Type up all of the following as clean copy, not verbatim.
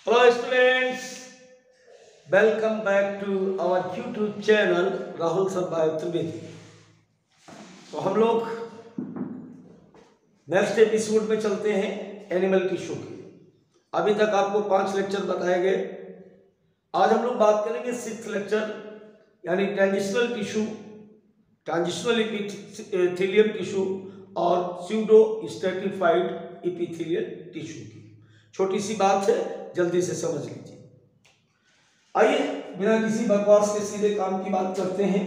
Hello students, welcome back to our YouTube channel Rahul Sarabhai Trivedi. तो हम लोग नेक्स्ट एपिसोड में चलते हैं एनिमल टिश्यू के। अभी तक आपको 5 लेक्चर बताए गए। आज हम लोग बात करेंगे 6th लेक्चर यानी transitional tissue, transitional epithelium tissue और स्यूडो स्ट्रैटिफाइड एपिथेलियल टिश्यू की। छोटी सी बात है, जल्दी से समझ लीजिए। आइए बिना किसी बकवास के सीधे काम की बात करते हैं।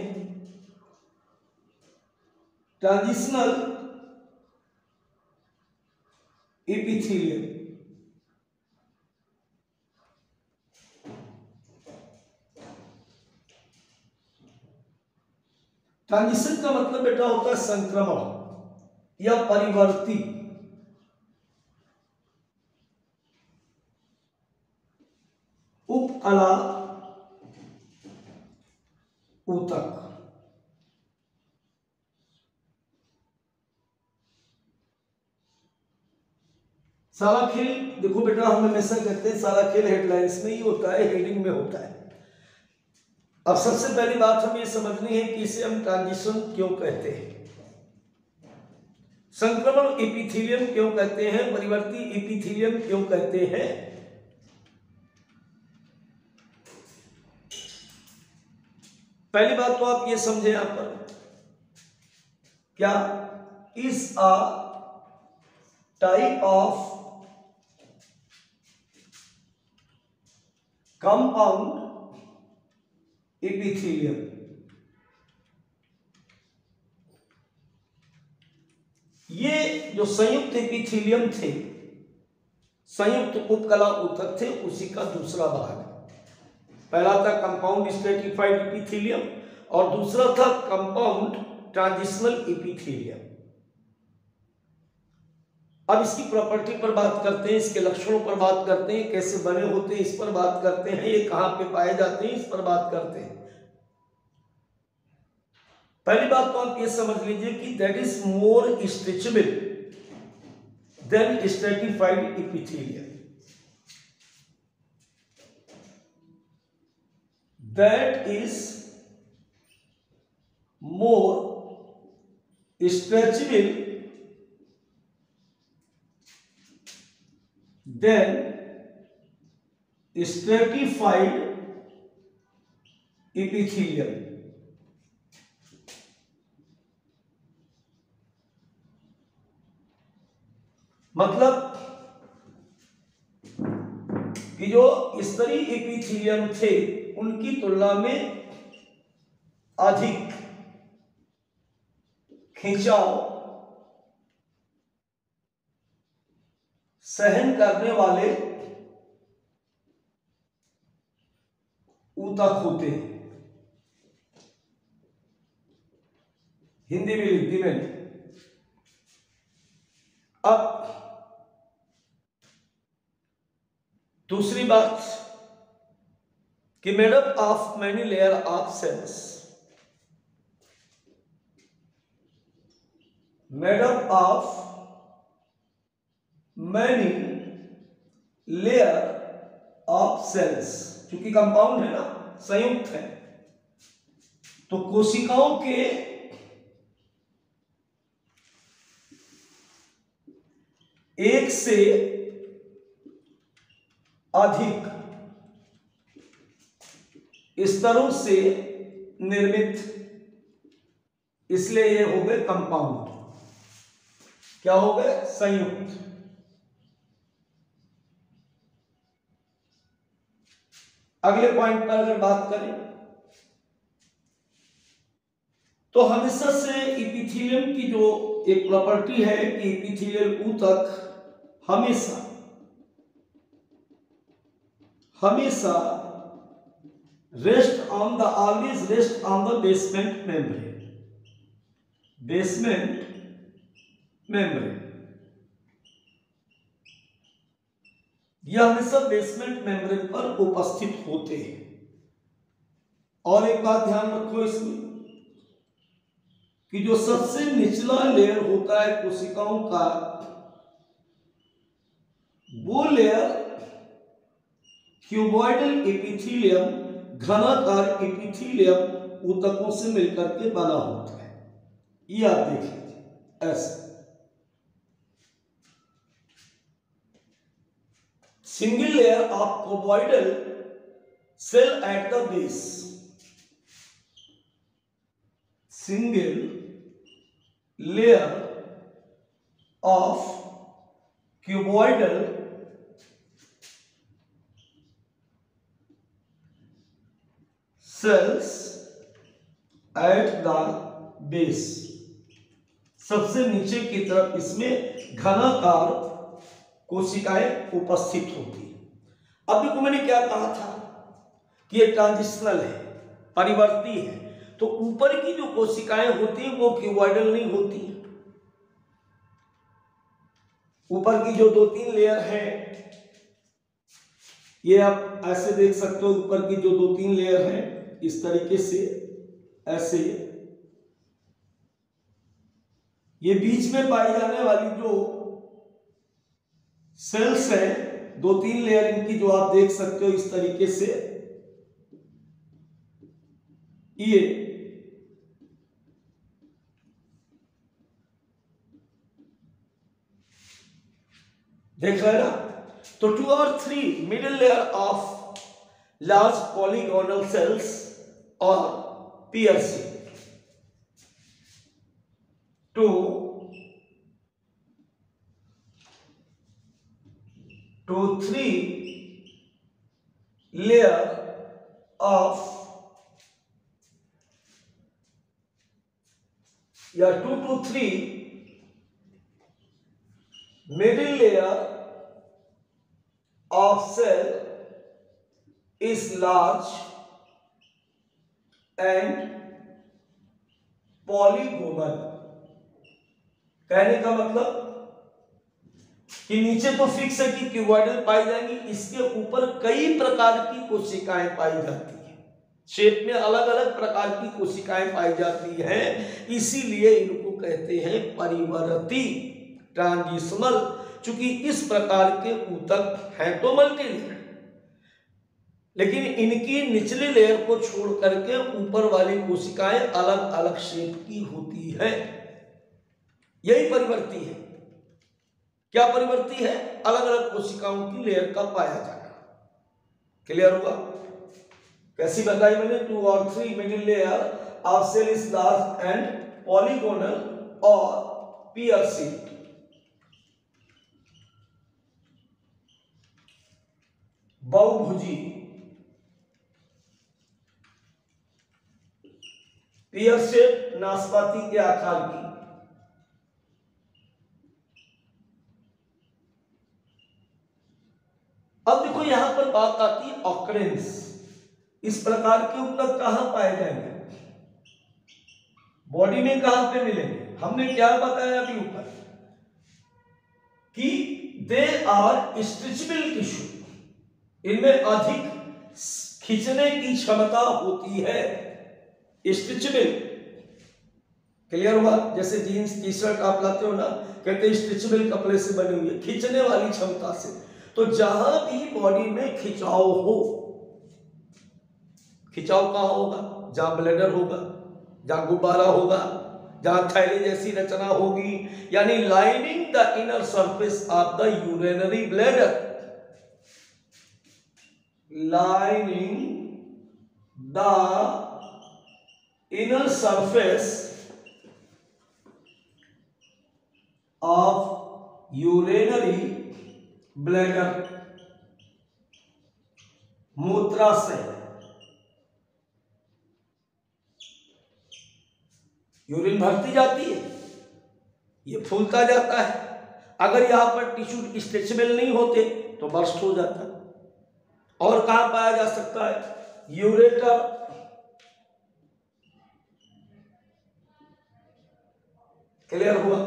ट्रांजिशनल एपिथेलियम, ट्रांजिशन का मतलब बेटा होता है संक्रमण या परिवर्ती। उपकला ऊतक, सारा खेल देखो बेटा, हम हमेशा कहते हैं सारा खेल हेडलाइंस में ही होता है, हेडिंग में होता है। अब सबसे पहली बात हमें समझनी है कि इसे हम ट्रांजिशन क्यों कहते हैं, संक्रमण एपिथेलियम क्यों कहते हैं, परिवर्ती एपिथेलियम क्यों कहते हैं। पहली बात तो आप ये समझे यहां पर, क्या is a type of compound epithelium. ये जो संयुक्त एपिथेलियम थे, संयुक्त उपकला ऊतक थे, उसी का दूसरा भाग। पहला था कंपाउंड स्ट्रैटिफाइड एपिथेलियम और दूसरा था कंपाउंड ट्रांजिशनल एपिथेलियम। अब इसकी प्रॉपर्टी पर बात करते हैं, इसके लक्षणों पर बात करते हैं, कैसे बने होते हैं इस पर बात करते हैं, ये कहां पे पाए जाते हैं इस पर बात करते हैं। पहली बात तो आप ये समझ लीजिए कि that is more stretchable than stratified epithelium. That is more stretchable than stratified epithelium। मतलब कि जो स्तरीय एपिथेलियम थे उनकी तुलना में अधिक खिंचाव सहन करने वाले ऊतक होते हैं। हिंदी में लिख दी मैंने। अब दूसरी बात कि made up of many layer of cells, made up of many layer of cells. क्योंकि कंपाउंड है ना, संयुक्त है, तो कोशिकाओं के एक से अधिक स्तरों से निर्मित, इसलिए ये हो गए कंपाउंड। क्या हो गए? संयुक्त। अगले पॉइंट पर अगर बात करें तो हमेशा से एपिथेलियम की जो एक प्रॉपर्टी है कि एपिथेलियल ऊतक हमेशा rest on the always rest on the basement membrane, basement membrane. यह हमेशा बेसमेंट मेम्ब्रेन पर उपस्थित होते हैं। और एक बात ध्यान रखो इसमें कि जो सबसे निचला लेयर होता है कोशिकाओं का, वो लेयर क्यूबॉइडल एपिथेलियम घनाकार एपिथेलियम ऊतकों से मिलकर के बना होता है। ये आप देख लीजिए ऐसे single layer of cuboidal cell at the base, single layer of cuboidal cells at the base, सबसे नीचे की तरफ इसमें घनाकार कोशिकाएं उपस्थित होती है। अभी को मैंने क्या कहा था कि ये ट्रांजिशनल है, परिवर्ती है, तो ऊपर की जो कोशिकाएं होती हैं वो क्यूबॉइडल नहीं होती है। ऊपर की जो 2-3 लेयर है, ये आप ऐसे देख सकते हो, ऊपर की जो 2-3 लेयर है इस तरीके से, ऐसे ये बीच में पाई जाने वाली जो सेल्स है 2-3 लेयर इनकी, जो आप देख सकते हो इस तरीके से, ये देख रहे ना। तो 2 or 3 middle layer of large polygonal cells और पियर्सिंग, 2 to 3 layer of या 2 to 3 middle layer of cell is large and polygonal। कहने का मतलब कि नीचे तो फिक्स है कि क्यूबॉइडल पाई जाएंगी, इसके ऊपर कई प्रकार की कोशिकाएं पाई जाती है, शेप में अलग अलग प्रकार की कोशिकाएं पाई जाती हैं, इसीलिए इनको कहते हैं परिवर्ती, ट्रांजिशनल। चूंकि इस प्रकार के ऊतक हैं तो मल्टी लेयर, लेकिन इनकी निचले लेयर को छोड़ करके ऊपर वाली कोशिकाएं अलग अलग शेप की होती है, यही परिवर्ती है। क्या परिवर्ती है? अलग अलग कोशिकाओं की लेयर का पाया जाना। क्लियर हुआ? कैसी बताई मैंने? 2 or 3 middle layer of cell is large and polygonal और पियर्सिंग। बहुभुजी, पियर शेप, नाशपाती के आकार की। अब देखो यहां पर बात आती है ऑकरेंस। इस प्रकार के ऊतक कहां पाए जाएंगे? बॉडी में कहां पे मिलेंगे? हमने क्या बताया अभी ऊपर कि दे आर स्ट्रेचेबल टिश्यू, इनमें अधिक खींचने की क्षमता होती है, स्ट्रेचेबल। क्लियर हुआ? जैसे जीन्स टी शर्ट आप लाते हो ना, कहते हैं स्ट्रेचेबल कपड़े से बनी हुई है, खींचने वाली क्षमता से। तो जहां भी बॉडी में खिंचाव हो, खिंचाव कहां होगा? जहां ब्लैडर होगा, जहां गुब्बारा होगा, जहां थैली जैसी रचना होगी, यानी lining the inner surface of the urinary bladder, lining the inner surface of urinary bladder, मूत्राशय। यूरिन भरती जाती है, ये फूलता जाता है। अगर यहां पर टिश्यू स्ट्रेचेबल नहीं होते तो बर्स्ट हो जाता। और कहां पाया जा सकता है? यूरेटर, क्लियर हुआ?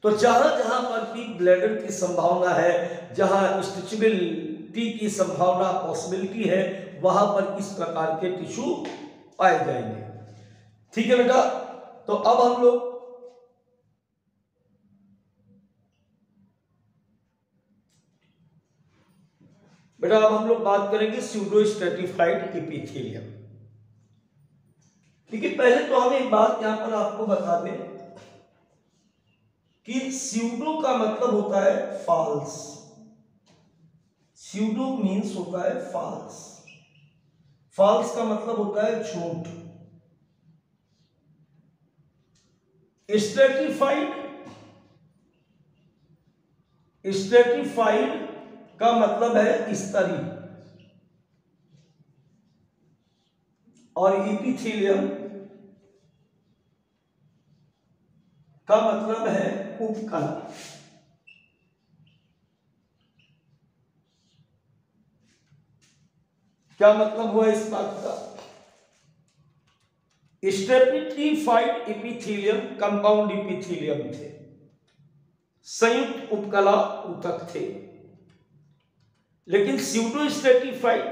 तो जहां जहां पर भी ब्लैडर की संभावना है, जहां स्ट्रेचेबिलिटी की संभावना, पॉसिबिलिटी है, वहां पर इस प्रकार के टिश्यू पाए जाएंगे। ठीक है बेटा? तो अब हम लोग बेटा अब हम लोग बात करेंगे स्यूडो स्ट्रेटिफाइड एपिथेलियम। देखिए पहले तो हम एक बात यहां पर आपको बता दें कि स्यूडो का मतलब होता है फॉल्स। स्यूडो मीन्स होता है फॉल्स। फॉल्स का मतलब होता है झूठ। स्ट्रेटिफाइड का मतलब है स्तरीय और एपिथेलियम का मतलब है उपकला। क्या मतलब हुआ इस बात का? स्ट्रेटिफाइड एपिथेलियम कंपाउंड एपिथेलियम थे, संयुक्त उपकला ऊतक थे। लेकिन स्यूडो स्ट्रेटिफाइड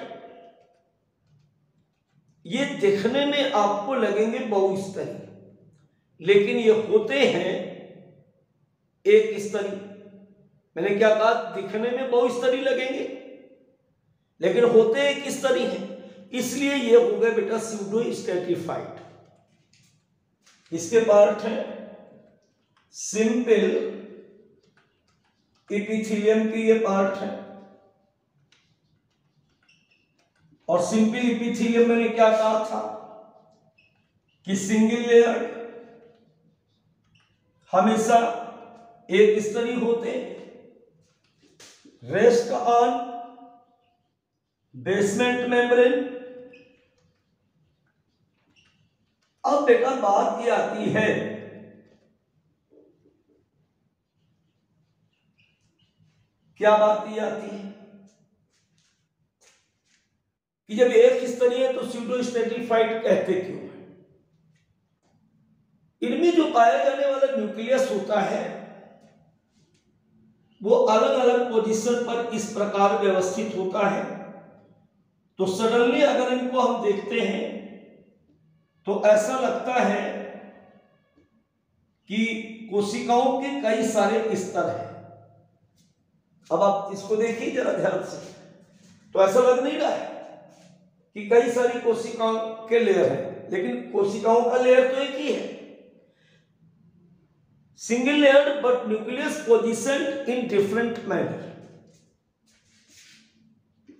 ये दिखने में आपको लगेंगे बहुस्तरीय, लेकिन ये होते हैं एक स्तरीय। मैंने क्या कहा? दिखने में बहुस्तरीय लगेंगे लेकिन होते एक स्तरीय हैं, इसलिए ये हो गए बेटा स्यूडो स्ट्रेटिफाइड। इसके पार्ट है सिंपल एपिथेलियम के, ये पार्ट है। और सिंपल एपिथेलियम मैंने क्या कहा था कि सिंगल लेयर हमेशा एक स्तरीय होते, रेस्ट ऑन बेसमेंट मेम्ब्रेन। अब बेटा बात ये आती है क्या बात ये आती है कि जब एक स्तरीय है तो स्यूडो स्ट्रेटिफाइड कहते क्यों है? इनमें जो पाया जाने वाला न्यूक्लियस होता है वो अलग अलग पोजीशन पर इस प्रकार व्यवस्थित होता है। तो सडनली अगर इनको हम देखते हैं तो ऐसा लगता है कि कोशिकाओं के कई सारे स्तर हैं। अब आप इसको देखिए जरा ध्यान से, तो ऐसा लग नहीं रहा है कि कई सारी कोशिकाओं के लेयर हैं, लेकिन कोशिकाओं का लेयर तो एक ही है, single layered but nucleus positioned in different manner.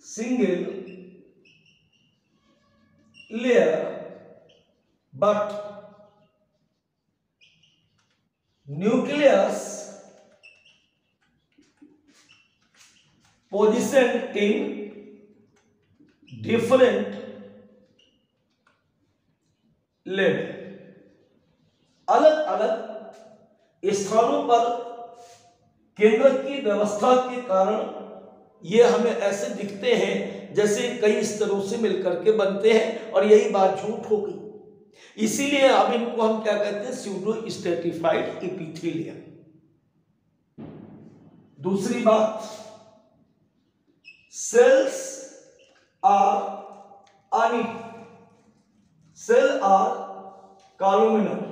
Single layer but nucleus positioned in different level, अलग अलग स्थानों पर केंद्र की व्यवस्था के कारण ये हमें ऐसे दिखते हैं जैसे कई स्तरों से मिलकर के बनते हैं, और यही बात झूठ हो गई। इसीलिए अब इनको हम क्या कहते हैं? Pseudo stratified epithelium. दूसरी बात, सेल्स आर सेल आर कॉलुमिनर।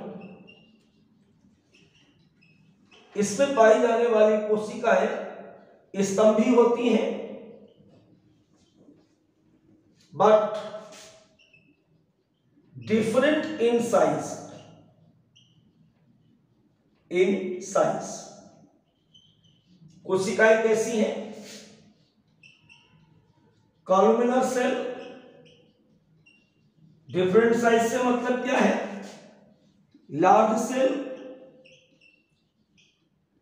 इसमें पाई जाने वाली कोशिकाएं स्तंभी होती हैं, बट डिफरेंट इन साइज। कोशिकाएं कैसी हैं? कॉलुमिनर सेल। डिफरेंट साइज से मतलब क्या है? लार्ज सेल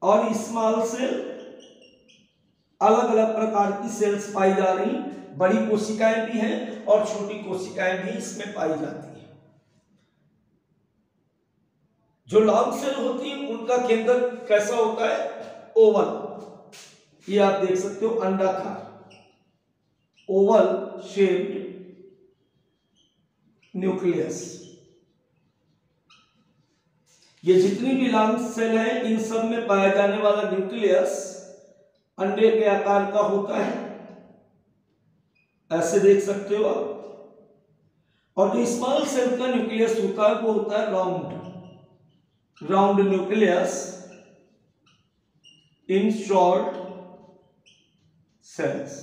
और स्मॉल सेल, अलग अलग प्रकार की सेल्स पाई जा रही। बड़ी कोशिकाएं भी हैं और छोटी कोशिकाएं भी इसमें पाई जाती हैं। जो लॉन्ग सेल होती है उनका केंद्र कैसा होता है? ओवल। ये आप देख सकते हो, अंडाकार, ओवल शेप्ड न्यूक्लियस। ये जितनी भी लॉन्ग सेल है इन सब में पाया जाने वाला न्यूक्लियस अंडे के आकार का होता है, ऐसे देख सकते हो आप। और जो स्मॉल सेल का न्यूक्लियस होता है वो होता है round nucleus in short cells.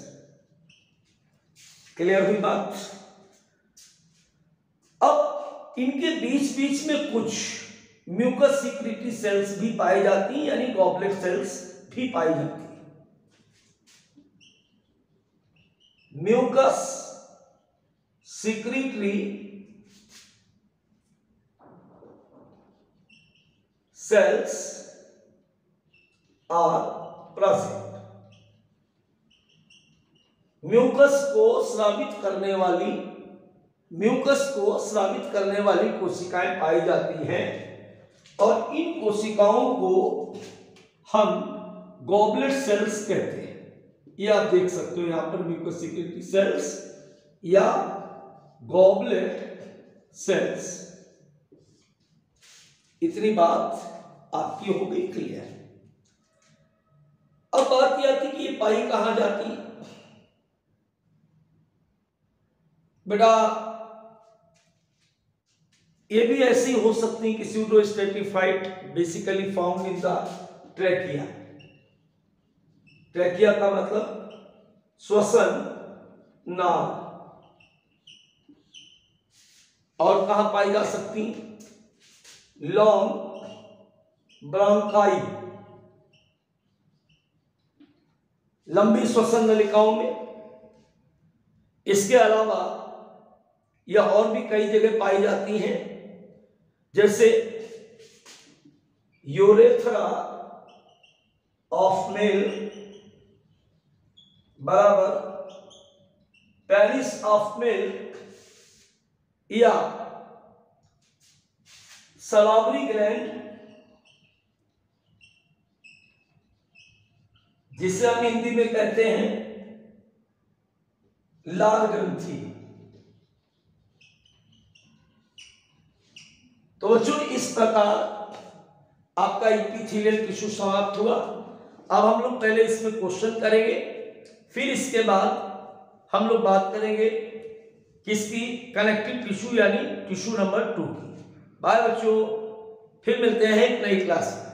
Clear हुई बात। अब इनके बीच बीच में कुछ म्यूकस सिक्रीटरी सेल्स भी पाई जाती हैं, यानी गॉबलेट सेल्स भी पाई जाती है। Mucus secretory cells are present. Mucus को स्रावित करने वाली कोशिकाएं पाई जाती हैं और इन कोशिकाओं को हम गॉबलेट सेल्स कहते हैं। ये आप देख सकते हो यहां पर म्यूकस सिक्रीटरी सेल्स या गॉबलेट सेल्स। इतनी बात आपकी हो गई क्लियर। अब बात यह आती कि ये पाई कहां जाती है। बेटा ये भी ऐसी हो सकती है कि pseudostratified basically found in the trachea. Trachea का मतलब श्वसन नाल। और कहां पाई जा सकती? लॉन्ग ब्रांकाई, लंबी श्वसन नलिकाओं में। इसके अलावा यह और भी कई जगह पाई जाती हैं, जैसे यूरेथ्रा ऑफ मेल बराबर पेनिस ऑफ मेल या सलावरी ग्लैंड, जिसे हम हिंदी में कहते हैं लाल ग्रंथि। तो बच्चों इस प्रकार आपका एपिथेलियल टिश्यू समाप्त हुआ। अब हम लोग पहले इसमें क्वेश्चन करेंगे, फिर इसके बाद हम लोग बात करेंगे किसकी? कनेक्टिव टिश्यू यानी टिश्यू नंबर 2 की। बाय बच्चों, फिर मिलते हैं एक नई क्लास में।